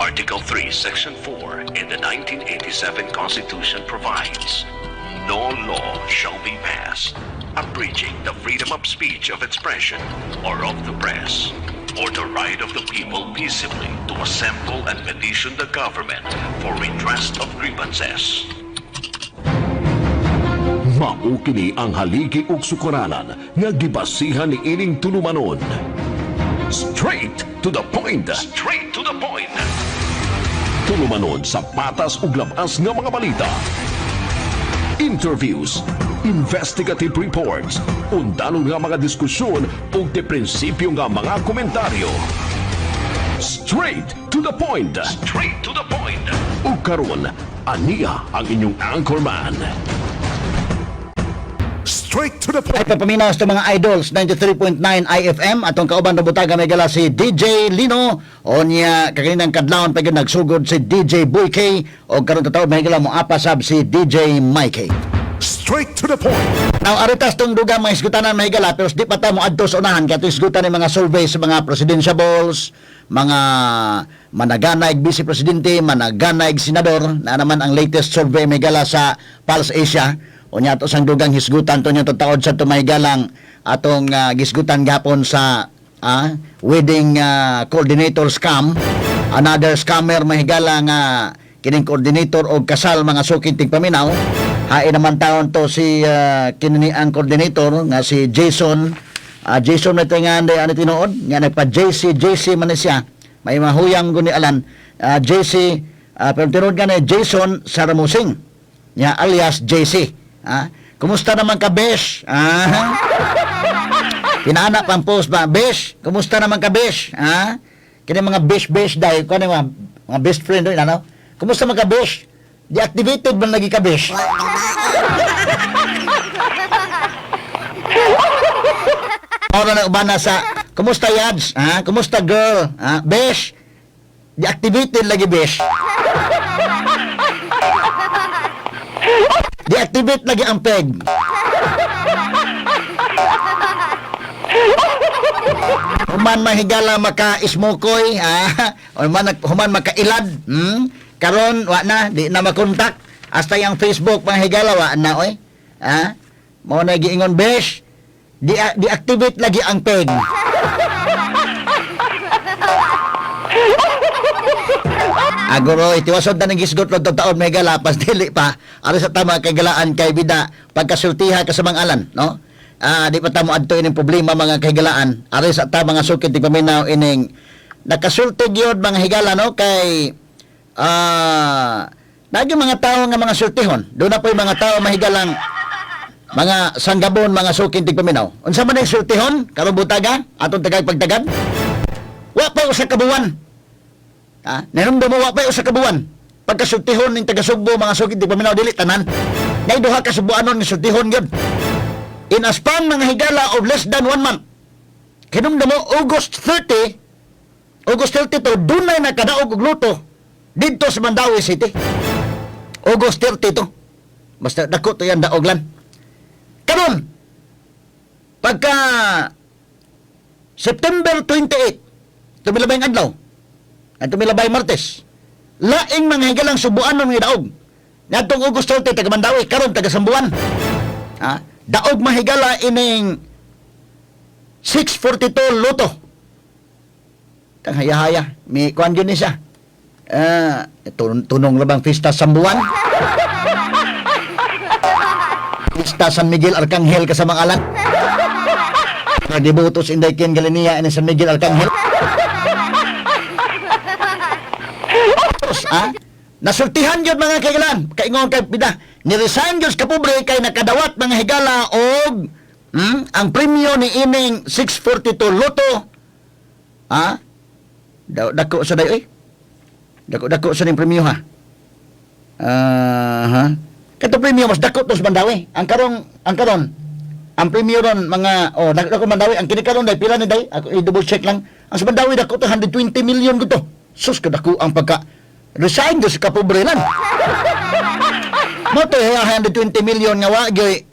Article 3, Section 4 in the 1987 Constitution provides, no law shall be passed abridging the freedom of speech, of expression, or of the press, or the right of the people peaceably to assemble and petition the government for redress of grievances. Mao kini ang haligi ug sukuranan nga gibasihan ni ining tulumanon. Straight to the point. Straight to the point. Tulumanon sa patas ug labas nga mga balita. Interviews, investigative reports, undanon nga mga diskusyon ug de prinsipyo nga mga komentaryo. Straight to the point. Straight to the point. Ug karon, aniya ang inyong anchorman. Straight to the point. Ay papaminaw sa mga idols 93.9 IFM atong kauban na butaga may gala si DJ Lino o niya kaganinang kadlawon pa gyud nagsugod si DJ Boy K o karon ta taon may gala mo apasab si DJ Mikey. Straight to the point. Now aritas tong dugang mga isgutanan may gala pero di pa ta mo adto sa unahan kay isgutan ni mga survey sa mga presidentiables, mga managanay vice presidente, managanay senador na naman ang latest survey may gala sa Pulse Asia. O niya to sang dugang hisgutan to niya taod sa tumaygalang atong gisgutan gapon sa wedding coordinator scam. Another scammer mahigala nga kining coordinator og kasal mga sukintig paminaw. Hain naman taon to si kini ang coordinator nga si Jason. Jason na tingan day ani tinuod nga nagpa JC man siya. May mahuyang guni alan JC pero tinuod nga ni Jason Saramusing. Nya alias JC. Kumusta naman ka, Besh? Pinana pang post ba, Besh? Kumusta naman ka, Besh? Kini mga Besh dahil ko mga best friend doon, ano? Kumusta naman ka, Besh? Deactivated ba lagi ka, Besh? Ora na ubana sa kumusta, Yads? Kumusta, girl? Besh? Deactivated lagi, Besh? Deactivate lagi ang peg. Human mahigala maka-ismokoy, human maka-ilad. Karon wa na, di na makontak. Hasta yung Facebook mahigala wa na, oy. Mo na giingon, Besh, deactivate lagi ang peg. Aguro itiwasod na ng gisgot lo taon may galapas dili pa ari sa tama kay galaan kay bida pagkasultiha ka sa mangalan no di pa tamo adto ining problema mga kaygalaan ari sa ta mga sukit ti paminaw ining nakasulti gyud mga higala no kay nagi mga tawo nga mga sultihon do na po'y mga tawo mahigalang mga sanggabon mga sukit ti paminaw unsa man ang sultihon karon butaga atong tagay pagtagad wa pa usa ka buwan. Naramdam mo pa sa kabuan. Pagkasultihon ng taga-Sugbo, mga sugid, di paminaw dili, tanan. Ngay duha ka subuanon ng sultihon yun. In a span mga higala of less than 1 month. Kinumdam mo, August 30 to, dunay nakadaog og luto dito sa Mandawi City. August 30 to. Basta dako to yan daoglan. Karon, pagka September 28, tumilabay ang adlaw, at tumilabay Martes. Laing mga higalang subuan ng daog. Natong August 30, taga Mandawi, karon taga Sambuan. Daog mahigala ining 642 luto. Tanghaya-haya. May kuhan yun siya. Tunong labang Fiesta Sambuan. Fiesta San Miguel Arcangel kasamang alat. Dibutos inday kin galiniya ini San Miguel Arcangel. Nasultihan yun mga kaigalan kaingon kay pida niresign yun ka pobre kay nakadawat mga higala og ang premyo ni ining 642 loto dako sa dayo dako sa ning premyo kato premyo mas dako to sa Mandawi ang karon ang premyo ron mga dako Mandawi ang kini karon day pila ni day ako i-double check lang ang sa Mandawi dako to 120 million gud to sus kadako ang pagka resign do sa kapobrilan. Mo to 120 million nga wa gyud.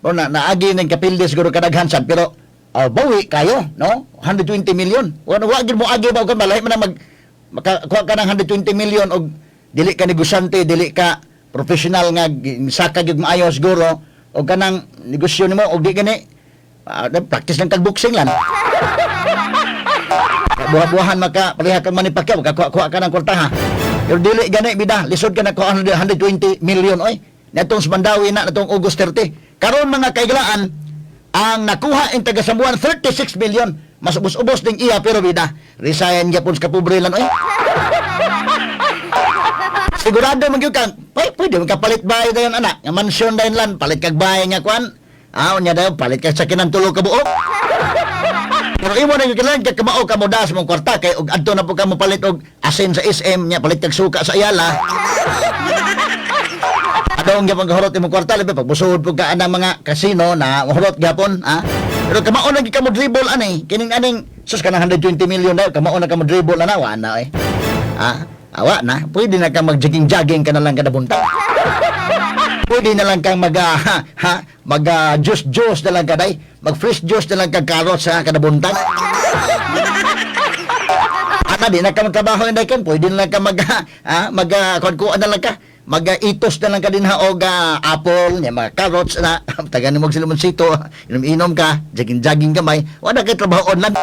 O naagi ning kapilde siguro kadaghan sad pero bawi kayo no 120 million. Wa gyud mo agi ba kun malay man mag makakuha ka ng 120 million og dili ka negosyante, dili ka professional nga saka gyud maayo siguro og kanang negosyo nimo og di gani practice lang kag boxing lang. Buha-buhahan maka pareha kang Manny Pacquiao kuha ka ng kwarta ha. Pero dili gani bida, lisod ka na ko 120 million oy. Natong Mandawi na natong August 30. Karon mga kaigalaan, ang nakuha ang taga Sambuan 36 million. Mas ubos-ubos ding iya pero bida. Resign gyapon sa kapobre lang oy. Sigurado man gyud kang, pwede man kapalit bahay dayon anak. Nga mansyon dayon lan, palit kag bahay nga kwan. Unya dayon palit kag sakinan tulo ka buok. Pero imo na kailangan kag kamao ka mo das mong kwarta kay og adto na po ka mo palit og asin sa SM nya palit kag suka sa Ayala. Adong gyapon kahurot imong kwarta labi pagbusuod po ka anang mga casino na mahurot gyapon ha. Pero kamao na gyud ka mo dribble ani kining aning sus kanang 120 million daw kamao na ka mo dribble na wa na ha. Awa na, pwede na kang mag-jogging ka na lang kada buntag. Pwede na lang kang mag-juice na lang kaday. Mag-fresh juice na lang kang carrots sa kada buntag. Ana, di na ka magtrabaho na kan. Pwede na lang kang kuan-kuan na lang ka. Mag-itos na lang ka din ha, o apple, mga carrots na. Taga ni mo sila sito, inom-inom ka, jogging kamay. Wala kayo trabaho online.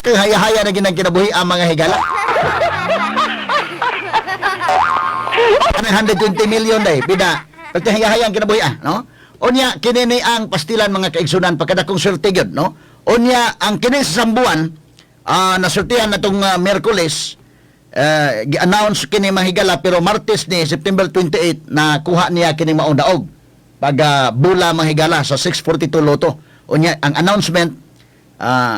Kaya haya-haya na ginang kinabuhi ang mga higala. Ano 120 million day, bida. Pagka haya-haya ang kinabuhi no? Unya, kinini ang pastilan mga kaigsunan, pagkadakong swerte yun, no? Unya, ang kini sa Sambuan, nasultihan na itong Merkulis, gi-announce kini mga higala, pero Martes ni September 28, na kuha niya kini maong daog. Pag bula mga higala sa 642 Loto. Unya, ang announcement,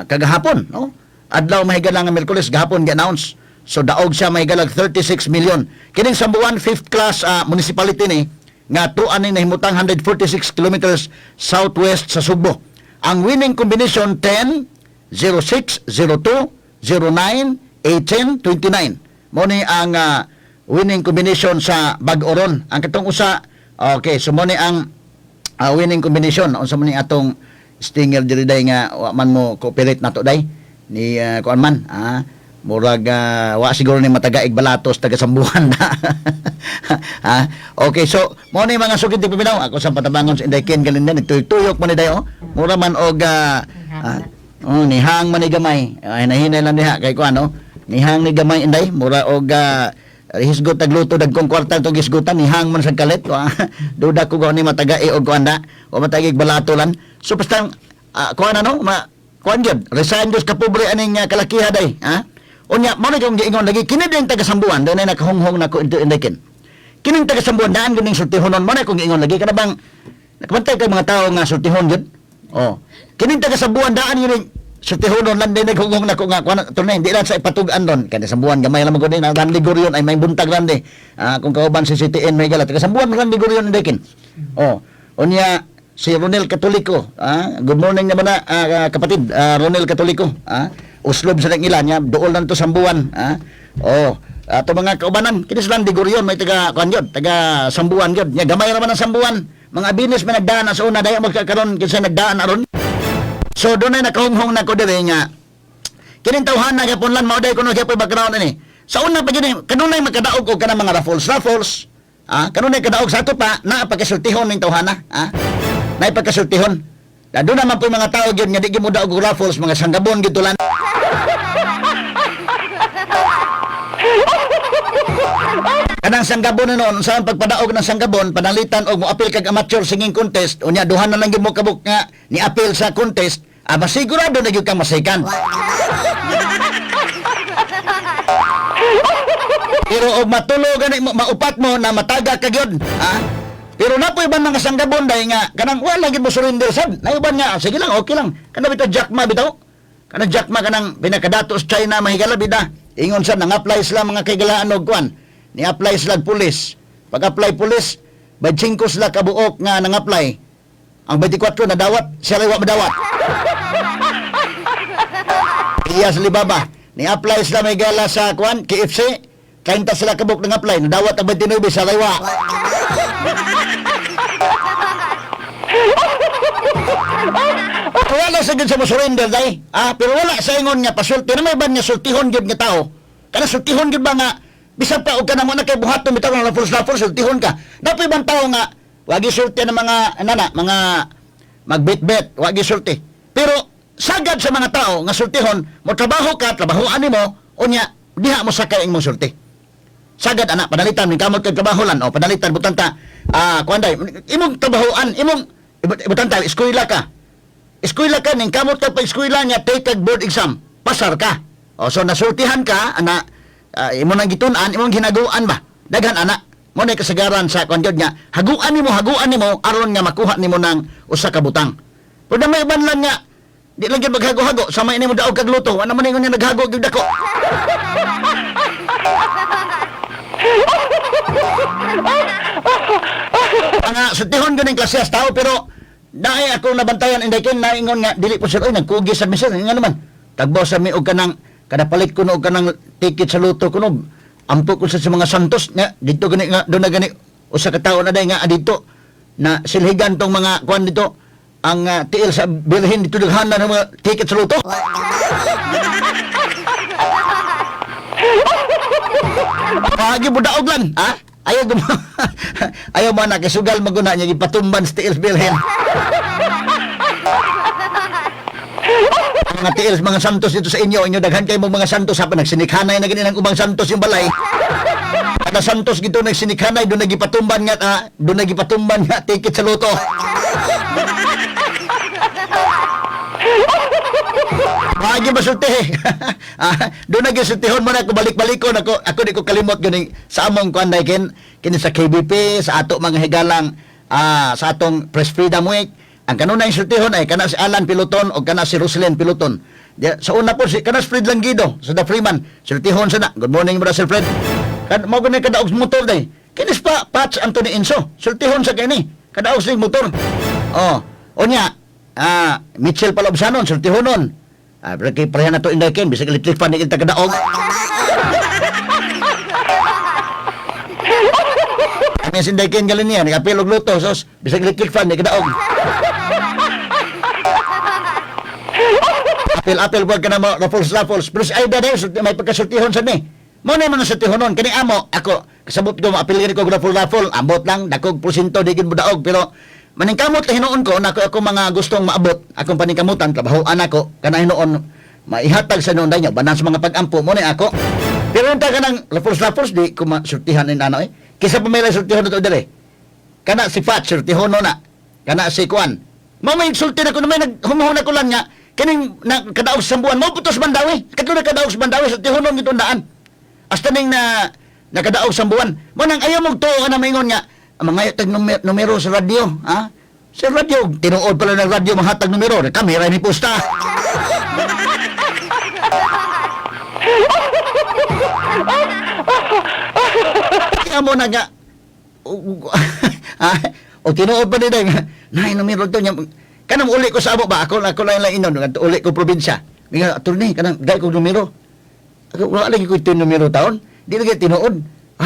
kagahapon, no? Adlaw mahigala nga Merkulis gahapon gi-announce. So daog siya mahigalag 36 million. Kining Sambuan 5th class municipality ni nga tuan ni nahimutang 146 kilometers southwest sa Sugbo. Ang winning combination 10 06 02 09 18 29. Mo ni ang winning combination sa Bag-Oron. Ang katong usa okay, so mo ni ang winning combination unsa man ni atong stinger diri day nga wa man mo cooperate nato day ni kuan man murag wa siguro ni matagaig balatos taga Sambuan na. Okay, so mo ni mga sugid ti paminaw ako sa patabangon sa Inday Ken galinda nagtuyok man ni dayo mura man og nihang man ni gamay nahinay lang diha kay kuan nihang ni gamay Inday mura og hisgot tagluto dagkong kwarta tong hisgotan nihang man sa kalit duda ko ni matagai og kuanda o matagig balato lan so basta kuan kuan gyud resign dos ka pobre aning kalakiha day unya mo na kung giingon lagi kini din taga Sambuan do na nakahonghong nako into Inday kining taga Sambuan daan gining sultihonon mo na kung giingon lagi kana bang nakabantay kay mga tao nga sultihon gyud kining taga Sambuan daan gining sultihonon lan din naghonghong nako nga kuan tunay di lang sa ipatugan don kada Sambuan gamay lamang gud na dan liguryon ay may buntag ran de kung kauban si CTN may gala taga Sambuan ran liguryon Inday unya si Ronel Katoliko, good morning naman na kapatid, Ronel Katoliko, uslob sa ilan niya, dool lang to Sambuan, ato mga kaubanan, kinis lang diguryon, may taga Sambuan yun, niya gamay naman ang Sambuan, mga binis may nagdaan na sa una, dahil magkakaroon, kinsa nagdaan na ron, so doon ay nakahunghong na ko dire nga, kinintawhan na kapon lang, mauday ko na kaya po background ini, sa una pa gini, kanunay magkadaog o ka ng mga raffles, kanunay kadaog sa ito pa, na pagkasultihon ng tawhana, na ipagkasultihon. Doon naman po yung mga tao yun, nga di mo daog raffles, mga sanggabon gito lang. Kanang sanggabon na noon, saan pagpadaog ng sanggabon, panalitan o mo apil kag amateur singing contest, o niya, duhan na lang yung mo kabuk nga, ni apil sa contest, masigurado na yung kang masikan. Pero og matulog gani maupat mo na mataga ka gyud, Pero na po iban mga sanggabon day nga kanang wala gid mo surrender sad. Na iban nga sige lang okay lang. Kana bitaw Jack Ma bitaw. Kana Jack Ma kanang pinakadato sa China mahigala bida. Ingon sad nang apply sila mga kaigalaan og kwan. Ni apply sila pulis. Pag apply pulis, bay 5 sila kabuok nga nang apply. Ang 24 nadawat, siya ray wa madawat. Iya sa Libaba. Ni apply sila mahigala sa kwan KFC. 30 sila kabuk nang apply, nadawat ang 29 sa raywa. Wala sa gid sa mo surrender day. Pero wala sa ingon nga pasulti na may ban nga sultihon gyud nga tao. Kana sultihon gyud ba nga bisan pa og kana mo na kay buhaton bitaw ng lafos sultihon ka. Dapat ibang tao nga wagi sulti ng mga mga magbit-bit, wagi sulti. Pero sagad sa mga tao nga sultihon, mo trabaho ka, trabahoan nimo, unya diha mo sakay imong sulti. Sagad anak padalitan ning kamot kay trabaholan o padalitan butanta kuanday imong trabahoan, imong butanta eskwela ka. Eskwela ka ning kamot ka pa eskwela niya take board exam, pasar ka. O so nasultihan ka ana imo nang gitun-an, imong hinaguan ba? Daghan anak mo na kasagaran sa kuan gyud nga haguan nimo aron nga makuha nimo ng usa ka butang. Pero na may banlan nga di lang gyud maghago-hago sama nimo daog kag luto, ano man ingon nga naghago gyud ako. Nga sutihon gyud ning klase tao pero dai ako nabantayan inday ken naingon nga dili po sila nagkugi sa misa nga naman. Tagbaw sa mi og kanang kada palit ko og kanang ticket sa luto kuno ampo ko sa mga santos nga dito gani nga do na gani usa ka tawo na day nga dito na silhigan tong mga kuan dito ang tiil sa bilhin dito daghanan ng mga ticket sa luto. Pagi mo daog lang, ayaw mo na kisugal maguna niya ipatumban sa tiil bilhin. Mga tiils, mga santos dito sa inyo daghan kayo mga santos hapa nagsinikhanay na ganyan ang ubang santos yung balay. Kada santos gito nagsinikhanay doon nagipatumban nga ticket sa luto. Pagi masulti. Doon nagisultihon mo na ako balik-balikon ako di ko kalimot gani sa among kuanday kini sa KBP sa ato mga higalang sa atong Press Freedom Week. Ang kanunay sultihon ay kana si Alan Piloton o kana si Roslyn Piloton. Sa una po si kana si Fred Langido sa The Freeman. Sultihon sana. Good morning brother Sir Fred. Mao gani kadaog motor day. Kinis pa Patch Anthony Enso. Sultihon sa kini. Kadaog sa motor. Onya Mitchell Palobsanon sultihonon. Pero kay pareha na to inday ken bisag electric fan ni kita kadaog. Kami sinday ken galin niya nagapil og luto sos bisag electric fan ni kadaog. Apil wag ka na mo raffles pero si Aida day may pagkasultihon sa ni mo na mga sultihonon kani amo ako kasabot ko maapil ko raffle ambot lang dakog porsyento di gid mo daog pero maningkamot hinoon ko na ako mga gustong maabot akong paningkamutan trabahoan ako kana hinoon maihatag sa noon dayo banan sa mga pag-ampo mo ni ako pero unta ka ng raffles di ko masultihan ni ano kisa pa may sultihon to dire kana si Fat sultihon na kana si Kwan mo may sulti na ko na may naghumuhon ako lang nga kining kadaog sa buwan mo putos bandawi kadto kadaog sa bandawi sa tihunon gitong daan hasta ning nakadaog sa buwan mo nang ayaw mo tuo ka na maingon nga mga tag numero sa radyo sa radyo tinuod pala ng radyo mahatag numero kamera ni posta kaya mo na nga o tinuod pa din nga numero to niya kanang uli ko sa amo ba ako lang inon uli ko probinsya nga attorney kanang gay ko numero ako wala lagi ko ito numero taon di lagi tinuod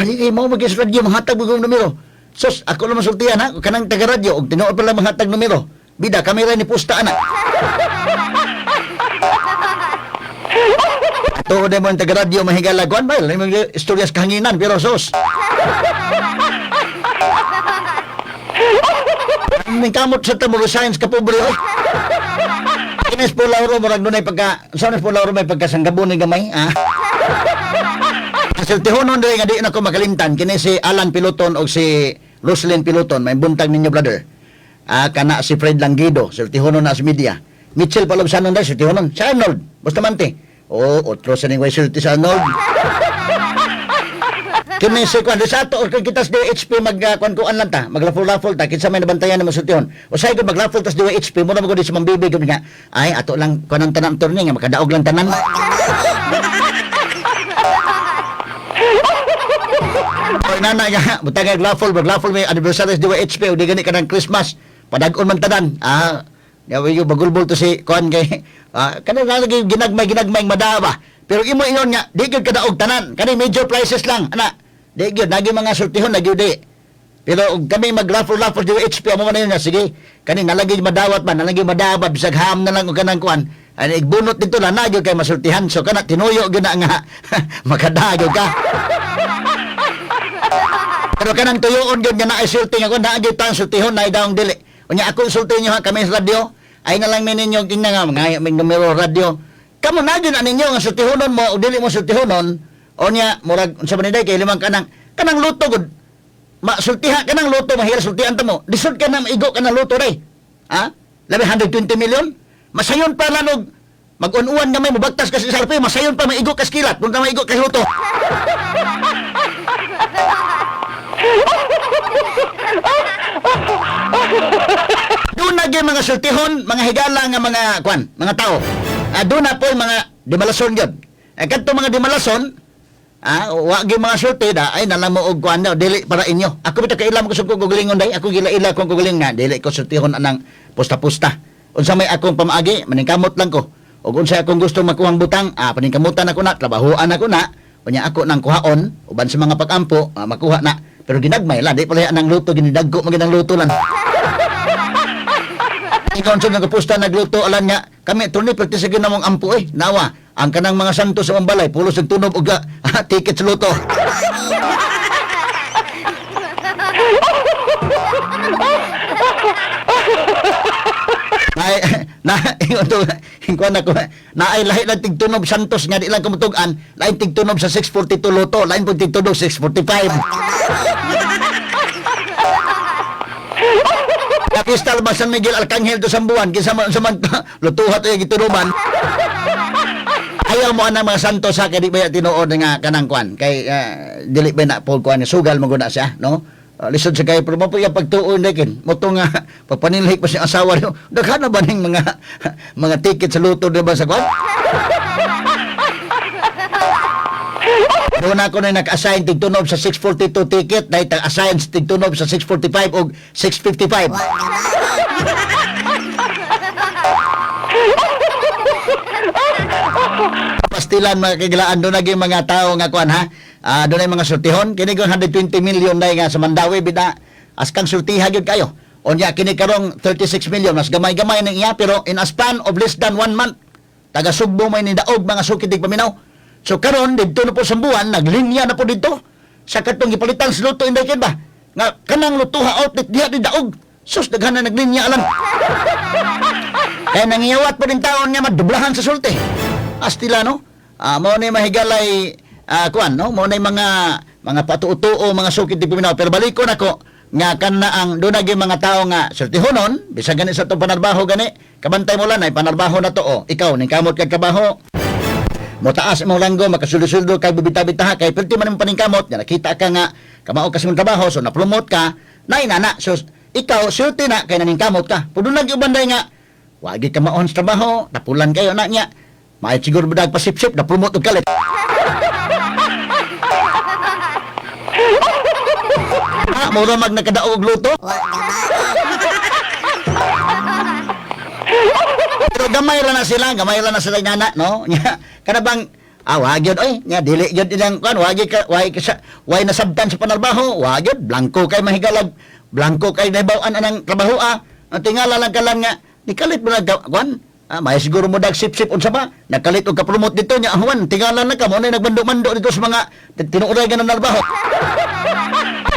di kay mo magis radyo mahatag mo numero sos ako lang masultihan kanang taga radyo og tinuod pala mahatag numero bida kamera ni posta ana ato de mo taga radyo mahigala kuan ba mga istoryas kahanginan pero sos may kamot sa tamuro science ka pobre Ines po lauro murag dunay sanes po lauro may pagkasanggabon ni gamay sultihonon diri nga di na ko makalimtan kini si Alan Piloton og si Roslyn Piloton may buntag ninyo brother kana si Fred Langido sultihonon na sa media Mitchell Palobsanon dai sultihonon si Arnold Bustamante otro sa ning way sulti sa Arnold kini si kwan sa ato kay kitas di HP magkuan lang ta maglafol ta kinsa may nabantayan na masultihon usay gud maglafol tas di HP mo na magud si mambibi gud nga ay ato lang kuan ang tanan turni nga makadaog lang tanan oy nana nga butang glafol may anniversary di HP o di gani kanang Christmas padag-on man tanan yawi bagulbol to si kuan kay kanang lagi ginagmay madaba pero imo ingon nga di gud kadaog tanan kani major prices lang ana di gyud nagi mga sultihon na gyud di Pero og kami mag-raffle di HP mo man yun nga, sige. Kani nalagi madawat ba, nalagi madawat bisag ham na lang og kanang kuan. Ani igbunot dito na nagyo kay masultihan. So kana tinuyo gyud na nga makadago ka. Pero kanang tuyoon gyud nga naay sulti ako na gyud tang sultihon na daong dili. Unya ako sulti nyo ha kami sa radyo. Ay na lang ninyo tingnan nga mga may numero radyo. Kamo na gyud ninyo nga sultihonon mo o dili mo sultihonon. Unya murag unsa man day kay limang kanang luto gud. Sultiha ka ng loto, mahira sultihan ta mo. Lisod ka na maigo ka ng loto, day. Ha? Labi 120 million? Masayon pa lanog. Mag-unuan nga may mabagtas kasi sa sarpe, masayon pa maigo ka skilat. Punta maigo ka loto. Doon na mga sultihon, mga higala nga mga kwan, mga tao. Doon na po yung mga dimalason yun. Kadto mga dimalason, wagi mga sulti da ay nalamo og kuan daw dili para inyo. Ako bitaw kailam ko sa gugulingon day. Ako gila-ila kong guguling nga dili ko sultihon anang pusta-pusta. Unsa may akong pamaagi, maningkamot lang ko. Ug unsa akong gusto makuhang butang, paningkamutan ako na, trabahoan ako na. Unya ako nang kuhaon uban sa mga pag-ampo, makuha na. Pero ginagmay la, di pala anang luto ginidagko maginang luto lang. Ikaw sa nagpusta nagluto alam nga kami turni practice gyud namong ampo nawa ang kanang mga santo sa balay pulos og tunob og ticket sa luto. Naay lahi lang tigtunob santos nga di lang kamutug-an, lain tigtunob sa 642 luto, lain pud tigtunob 645. Kristal ba San Miguel Arcangel to Sambuan kinsa man lutuhat ay gitunuban. Ayaw mo ana mga santo sa kay di ba tinuod nga kanang kwan kay dili ba na pol kwan sugal maguna siya no. Lisod sa kay pero mo ya pagtuon lekin mo to nga pagpanilhik pa siya asawa niyo daghan na ba ning mga ticket sa luto di ba sa kwan. Doon ako na nag-assign tigtunob sa 642 ticket dahil tag-assign tigtunob sa 645 o 655. Pastilan mga kagilaan doon naging mga tao nga kuan ha. Doon ay mga sultihon. Kini ko 120 million na nga sa Mandawi bida. Askang sultiha yun kayo. Onya kini karong 36 million. Mas gamay-gamay na iya pero in a span of less than 1 month. Taga-Sugbo may nidaog mga sukitig paminaw. So karon didto na po sa buwan, naglinya na po dito. Sa katong gipalitan sa luto inday ba? Nga kanang lutuha outlet diha di daog. Sus daghan na naglinya alam. Kaya nangiyawat pa din taon nga madublahan sa sulti. Astila no? Mao ni mahigalay kuan no? Mao ni mga patuo-tuo, mga sukid di paminaw. Pero balikon ako nga kana ang doon naging mga tao nga sultihonon, bisag gani sa tong panarbaho gani, kabantay mo lang ay panarbaho na to. Ikaw ning kamot kag kabaho. Mo taas mo langgo makasulo-sulo kay bibita-bita kay perti man imong paningkamot nga nakita ka nga kamao ka sa trabaho so na-promote ka nay nana so ikaw sulti na kay naningkamot ka pudun lagi ubanday nga wagi ka maon sa trabaho napulan kayo na niya may siguro budag pasip-sip na-promote og kalit. Mura mag nakadaog og luto. Pero gamay ra na sila nana no nya kana bang wagyod nya dili gyud ilang kan wagi nasabtan sa panarbaho wagyod blanco kay mahigalag blanco kay nabaw-an anang trabaho tingala lang kalan nga nikalit mo na kwan may siguro mo dag sip-sip unsa ba nakalit og ka-promote dito nya ahuan tingala na ka mo na nagbando-mando dito sa mga tinuoray nga narbaho.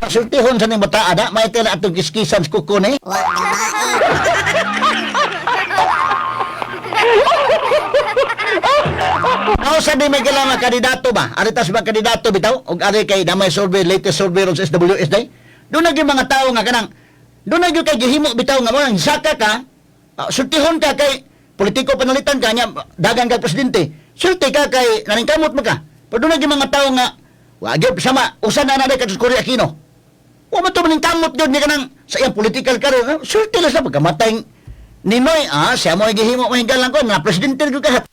Sultihon sa ning bata ada may tela atong kiskisan sa kuko ni. Sabi may kailangan kandidato ba? Aritas ba kandidato bitaw? O ari kay damay survey, latest survey ron sa SWS day? Doon naging mga tao nga kanang, doon naging kay gihimo bitaw nga mo, saka ka, sultihon ka kay politiko panalitan ka niya, dagang kag presidente. Sulti ka kay naningkamot mo ka. Pero doon naging mga tao nga, wag sama, usan na naday katus Korea Aquino. Wa man to maningkamot gyud ni kanang sa iyang political career. Sulti lang sa pagkamatay Ninoy, siya mo gihimo mo hinggalan ko na presidente gyud kahat.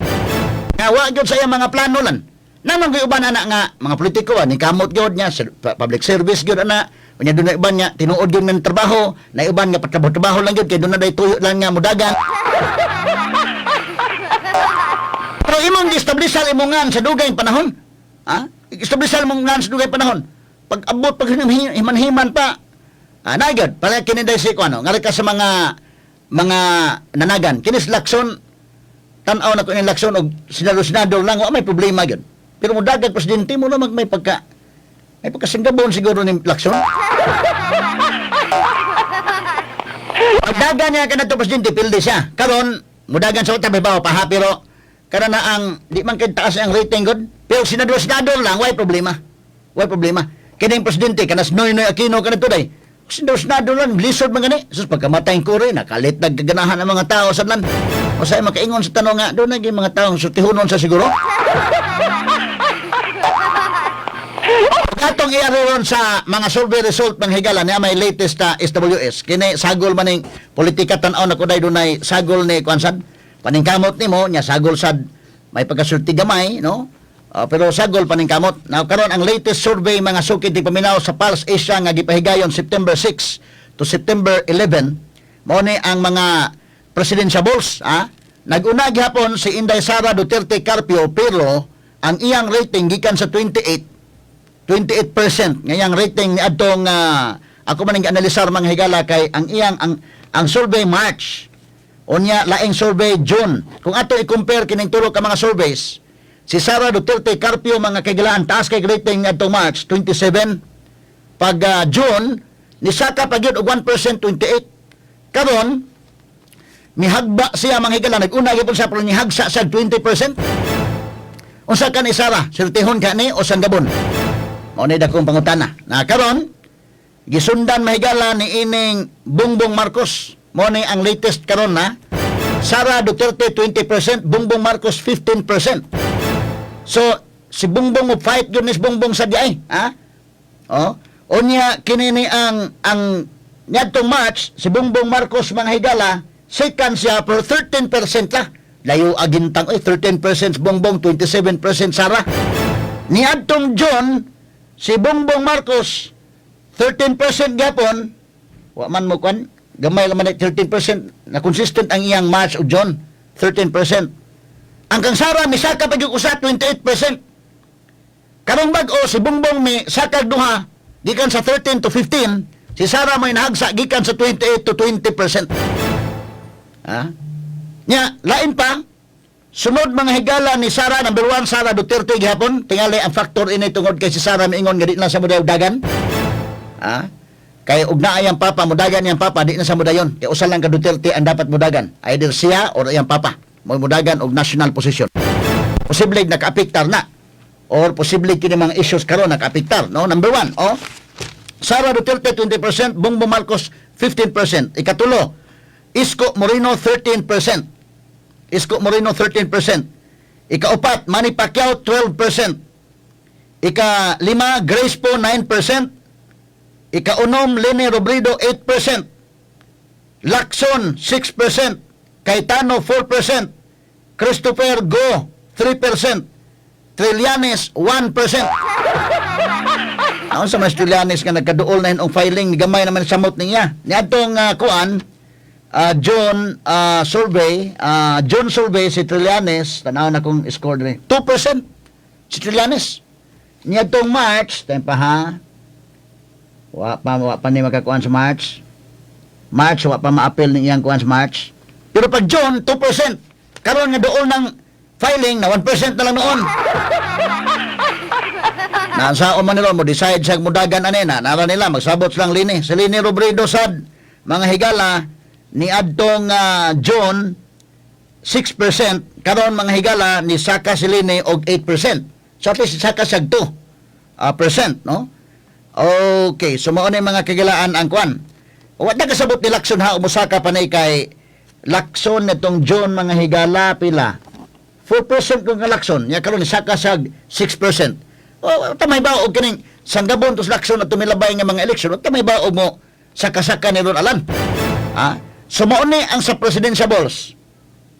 Wa gyud sa iyang mga plano lan. Namang gyud uban ana nga mga politiko ni kamot gyud niya public service gyud ana. Unya dunay uban nga tinuod gyud ng trabaho, na uban nga patrabaho lang gyud kay dunay day tuyo lang nga mudagan. Pero imong gi-establishal imongan sa dugay panahon. Establishal imongan sa dugay panahon. Pag abot pag himan-himan pa Nagad, para kininday si ko, ano, nga ka sa mga nanagan. Kinis Lacson, tanaw na ko ni Lacson, o sinado-senador lang, may problema yun. Pero mo dagat presidente mo na may pagkasinggabon siguro ni Lacson. Pagdagan niya ka na ito, presidente, pildi siya. Karon, mudagan sa utabi ba, paha, pero kana na ang, di man kayo taas ang rating good, pero senador lang, way problema. Way problema. Kaya yung presidente, kanas Noynoy Aquino ka na ito, day. Senador lang, lisod mga ni. Sus, pagkamatay ko rin, nakalit nagkaganahan ng mga tao sa lan. O sa'yo makaingon sa tanong nga, doon naging mga taong sutihunon sa siguro. Atong i-aroon sa mga survey result ng higala niya may latest na SWS. Kini sagol maning politika tan-aw na kuday dunay sagol ni Kwansan. Paningkamot nimo nya sagol sad may pagkasulti gamay, no? Pero sagol paningkamot. Now karon ang latest survey mga sukid di paminaw sa Pulse Asia nga gipahigayon September 6 to September 11 mao ni ang mga presidentiables, Nag-una gihapon si Inday Sara Duterte Carpio pero ang iyang rating gikan sa 28% ngayang rating ni adtong ako man ang analisar mga higala kay ang iyang ang survey March unya laing survey June. Kung ato i-compare kining tulo ka mga surveys, si Sara Duterte Carpio mga kaigalaan taas kay rating ni adtong March 27, pag June ni Saka pa gyud og 1% 28. Karon mihagba siya mga higala nag-una gyud sa pero ni hagsa sa 20%. Unsa ka ni Sara? Sirtihon ka ni o sanggabon? Mao ni dakong pangutana. Na karon gisundan mahigala ni ining Bongbong Marcos. Mao ni ang latest karon na Sara Duterte 20%, Bongbong Marcos 15%. So si Bongbong mo fight gyud ni Bongbong sa diay, Unya kini ni ang niadtong March si Bongbong Marcos mga higala second siya per 13% la. Layo agintang 13% Bongbong, 27% Sara. Niadtong June si Bongbong Marcos 13% gapon wa man mo kwan gamay laman 13% na consistent ang iyang March o June 13%. Ang kang Sara mi saka pa gyud usa 28%. Karong bag-o si Bongbong mi saka duha gikan sa 13 to 15, si Sara may nahagsa gikan sa 28 to 20%. Nya lain pa sunod mga higala ni Sara, number 1, Sara Duterte gihapon. Tingali ang factor ini tungod kay si Sara miingon nga di na sa mudayon dagan. Kay ug naa iyang papa mudagan iyang papa di na sa mudayon. Kay usa lang ka Duterte ang dapat mudagan. Either siya or iyang papa mo mudagan og national position. Posible nakaapektar na or posible kini mga issues karon nakaapektar, no? Number 1, Sara Duterte 20%, Bongbong Marcos 15%. Ikatulo, Isko Moreno 13%. Isko Moreno 13%. Ikaupat, Manny Pacquiao 12%. Ika-5, Grace Po 9%. Ika-6, Leni Robredo 8%. Lacson 6%. Cayetano 4%. Christopher Go 3%. Trillanes 1%. Ako sa mga Trillanes nga nagkaduol na yun ang filing, gamay naman sa samot niya. Niadtong June survey si Trillanes tanaw na kong score rin 2% si Trillanes. Niadtong March tayo pa wa pa ni makakuan sa March wa pa ma-appeal ni iyang kuan sa March, pero pag June 2%. Karon nga doon ng filing na 1% na lang noon. Nasa man nila mo decide sa mudagan anena nara nila magsabot lang lini si Leni Robredo sad mga higala ni adtong June 6%, karon mga higala ni Saka Silini og 8%. So at least Saka sag 2%, no? Okay, so mao ni mga kagilaan ang kwan. Wa na kasabot ni Lacson ha umusaka panay kay Lacson nitong June mga higala pila 4% kung Lacson nya karon ni Saka sag 6%. Tamay ba og kining sanggabon tos Lacson at tumilabay nga mga eleksyon, tamay ba og mo saka-saka ni Ron Alan? So mao ni ang sa presidentiables.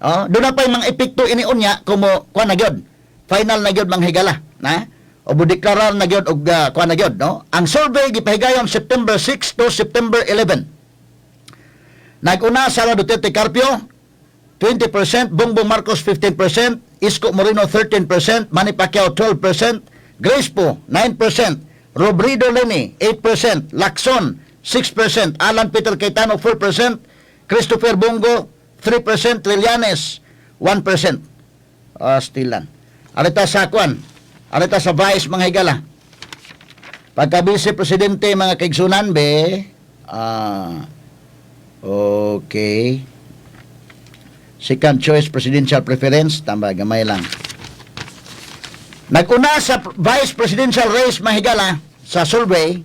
Doon na pa yung mga epekto iniunya kung mo kuha na gyud. Final na gyud mga higala, na? O budeklarar na gyud og kuha na gyud, no? Ang survey gipahigayon September 6 to September 11. Nag-una Sara Duterte Carpio 20%, Bongbong Marcos 15%, Isko Moreno 13%, Manny Pacquiao 12%, Grace Po 9%, Robredo Leni 8%, Lacson 6%. Alan Peter Cayetano, 4%. Christopher Bongo, 3%. Trillanes, 1%. Stilan. Arita sa kwan. Arita sa vice, mga higala. Pagka vice presidente, mga kaigsunan, be, okay. Second choice presidential preference, tamba, gamay lang. Nag-una sa vice presidential race, mga higala, sa survey,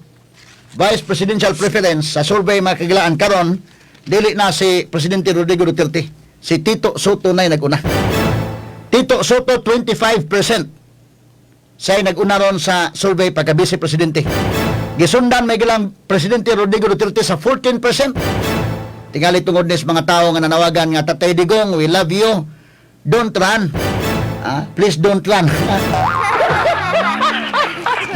vice presidential preference, sa survey, mga kagilaan, karon dili na si Presidente Rodrigo Duterte. Si Tito Soto na nag-una. Tito Soto, 25%. Siya nag-una ron sa survey pagka vice presidente. Gisundan may gilang Presidente Rodrigo Duterte sa 14%. Tingali tungod nis mga tao nga nanawagan nga, Tatay Digong, we love you. Don't run. Please don't run.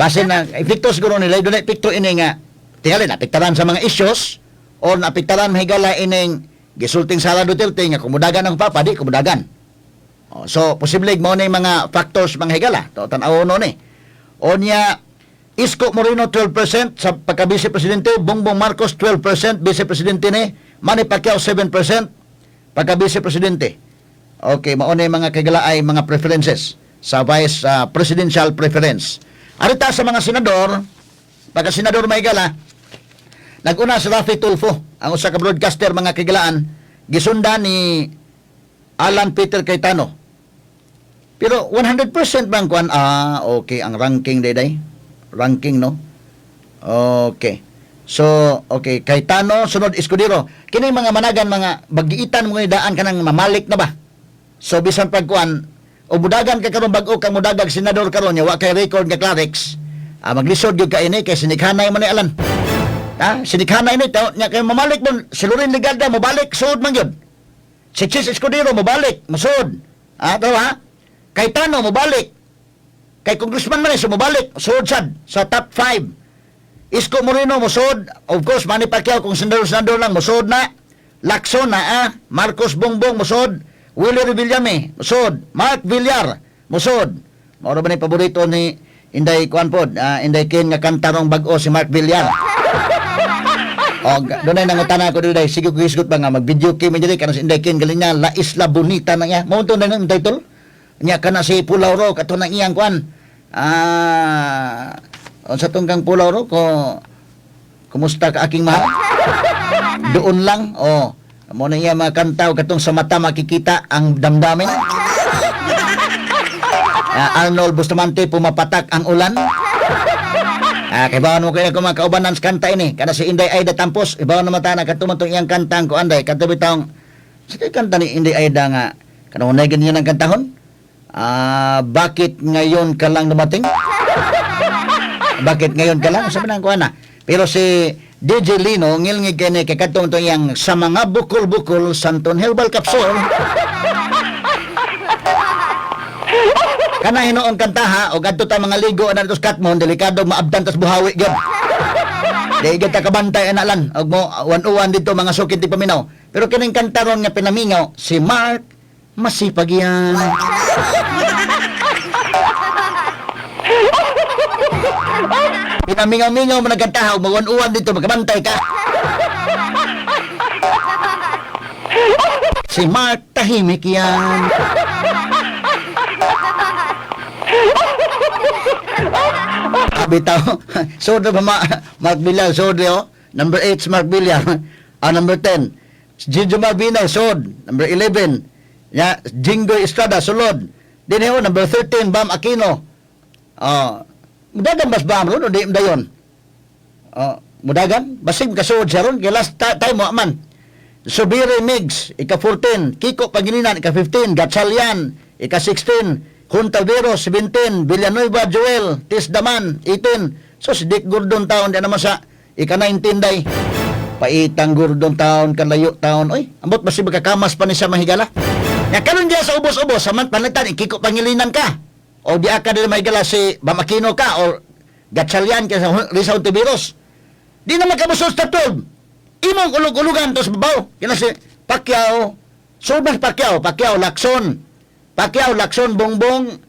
Base na, epekto siguro nila, doon epekto ini nga, tingali napiktaran sa mga issues, o napiktaran mahigala ining gisulting Sara Duterte nga kumudagan ang papa, di kumudagan. So, posible mo na yung mga factors mga higala. Tanaw no ni. O niya, Isko Moreno 12% sa pagka-vice presidente, Bongbong Marcos 12%, vice presidente ni, Manny Pacquiao 7%, pagka-vice presidente. Okay, mauna yung mga kagala ay mga preferences sa vice presidential preference. Arita sa mga senador, pagka-senador may gala, nag-una si Rafi Tulfo, ang usa ka broadcaster mga kagalaan, gisundan ni Alan Peter Cayetano. Pero 100% bang kuan? Okay, ang ranking day. Ranking, no? Okay. So, okay, Cayetano, sunod Escudero. Kini mga managan, mga bagiitan mo daan ka nang mamalik na ba? So, bisan pagkuan, o mudagan ka karon bag-o kang mudagag senador karon nya wa kay record nga Clarex. Maglisod gyud ka ini kay sinikhanay man ni Alan. Sinikhanay ni taw nya kay mamalik mo silurin Ligalda mabalik suod man gyud. Si Chis Escudero mabalik, masud. Tawa? Cayetano mabalik. Kay Congressman man so mabalik, suod sad sa top 5. Isko Moreno musod, of course Manny Pacquiao kung senador lang musod na. Lacson na Marcos Bongbong musod. Willie Revillame, musod. Mark Villar, musod. Mao ba ni paborito ni Inday Kwanpod, Inday Ken nga kanta rong bag-o si Mark Villar. Doon ay nangutana ko dito, sige ko isgot ba nga, mag-video game dito, kana si Inday Ken, galing niya, La Isla Bonita na niya. Mao to na ng title? Niya kana si Pulaw Ro, kato na iyang kwan. Sa tunggang Pulaw Ro, kumusta ka aking mahal? Doon lang, mo na iya mga kantaw katong sa mata makikita ang damdamin. Arnold Bustamante, pumapatak ang ulan. Kay bawon mo kaya mga kaubanan sa kanta ini. Kada si Inday Aida Tampos, ibaw na mata na katumantong iyang kantang ko anday. Katubitang, sa kanta ni Inday Aida nga, kanunay ganyan ang kantahon? Bakit ngayon ka lang dumating? Bakit ngayon ka lang? Sabi na ko na. Pero si DJ Lino, ngilngig kini kay katong iyang sa mga bukol-bukol Santon Herbal Capsule. Kana hinoon kantaha o gadto ta mga ligo na dito sa Katmon, delikado maabdan tas buhawi gyud. Dili gyud ta kabantay ana lang og mo wan-uwan dito mga sukit di paminaw. Pero kining kanta ron nga pinamingaw si Mark masipag yan. Pinamingaw-mingaw mo nagkantaha og mawan-uwan dito magkabantay ka. Si Mark tahimik yan. Bitaw, sodo ba Mark Villar, sodo, number 8 si Mark Villar, number 10, Gijo Marbina, sod, number 11, Jingo Estrada, sulod, din number 13, Bam Aquino, mudagan bas Bam ron, o di dayon, mudagan, basig kasod siya ron, kaya last time mo man, Subiri Migs, ika-14, Kiko Pangilinan, ika-15, Gatchalian, ika-16, Junta Vero, 17, Villanueva Joel, Tis Daman, 18. So, si Dick Gordon taon, di naman sa ika-19 day. Paitang Gordon taon, kalayo taon. Oy, ambot ba si magkakamas pa ni sa mahigala? Nga kanon diya sa ubos-ubos, saman panitan, Kiko Pangilinan ka. O di ka din mahigala si Bamakino ka, o Gatchalian ka sa Rizal Tibiros. Di naman kamusos sa tub. Imong ulog-ulugan to sa babaw. Kaya si Pacquiao, Sobas Pacquiao, Lacson, Bongbong,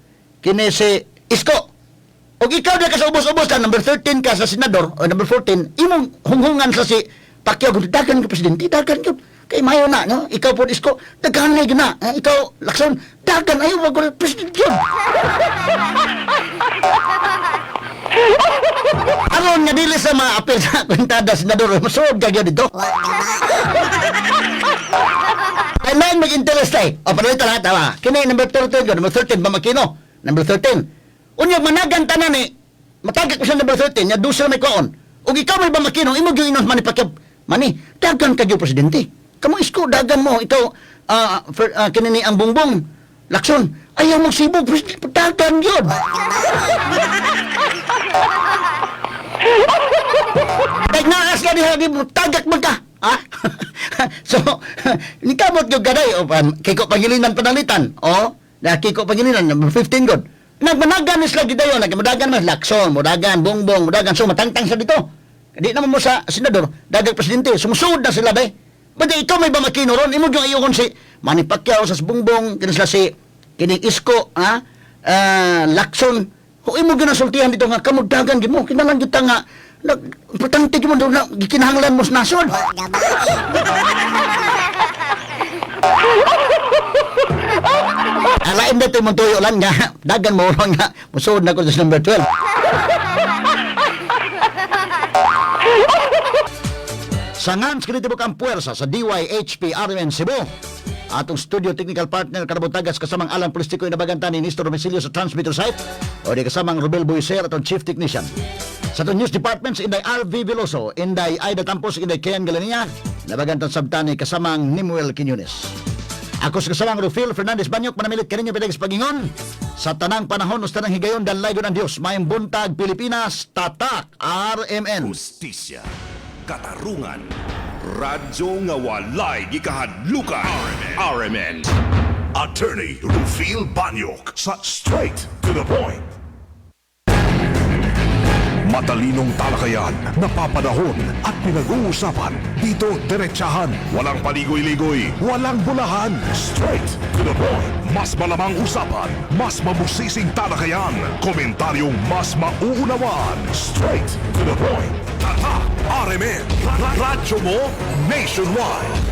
kini si Isko. O ikaw na ka sa ubos-ubos ka, number 13 ka sa senador, o number 14, imong hunghungan sa si Pacquiao, kung dagan ka presidente, dagan ka. Kay mayo na, no? Ikaw po, Isko, dagan na na. Ikaw, Lacson, dagan, ayaw, wag ko presidente yun. Aron nga dili sa mga apel sa kwentada senador, masuod ka yun dito. Ay, man mag-interest ay. O, panalitan na, tawa. Kini, number 13 ko, number 13, Bamakino. Number 13. Unya managan tanan ni matagak ko sa number 13 nya dusa may kuon. Ug ikaw may Bamakino imo gyud inos manipakya mani dagan ka gyud presidente. Kamo Isko dagan mo ikaw kinini ang Bongbong Lacson ayaw mo sibog presidente dagan gyud. Dahil naas ka diha tagak mo ka. Ha? So, ni kamot gyud gaday o kiko pangilinan panalitan. O, na kiko pangilinan number 15 god. Nagmanagan is lagi dayon, nagmanagan mas Lacson, mudagan, Bongbong, mudagan, so matangtang sa dito. Di naman mo sa senador, dagang presidente, sumusunod na sila day. Bada ikaw may Bamakino ron, imo yung ayokon si Manny Pacquiao sa Bongbong, kini sila si kining Isko, Lacson. Kung imo ginasultihan dito nga, kamudagan gimo, kinalang kita nga, importante gimo doon na, gikinahanglan mo sa nasod. Alain na ito yung tuyo lang nga. Dagan mo lang nga. Musuod na ko sa number 12. Sangan sa kinitibok ang puwersa sa DYHP RMN Cebu. Atong studio technical partner Karabutagas kasamang Alan Politiko inabagantan ni Nestor Domicilio sa transmitter site o di kasamang Robel Boyser atong chief technician. Sa atong news departments Inday RV Veloso, Inday Aida Tampos, Inday Ken Galania, nabagantan sabtani kasamang Nimuel Quiñones. Ako sa kasamang Rufil Fernandez Banyok, manamilit ka ninyo pinag pagingon. Sa tanang panahon, us tanang higayon, dalaygon ang Diyos. Mayang buntag, Pilipinas, tatak, RMN. Justisya, katarungan, radyo nga walay gikahadlukan. RMN. Attorney Rufil Banyok sa Straight to the Point. Matalinong talakayan, napapanahon at pinag-uusapan. Dito diretsahan, walang paligoy-ligoy, walang bulahan. Straight to the point. Mas malamang usapan, mas mabusising talakayan, komentaryong mas mauunawan. Straight to the point. Tata, RMN, radyo mo nationwide.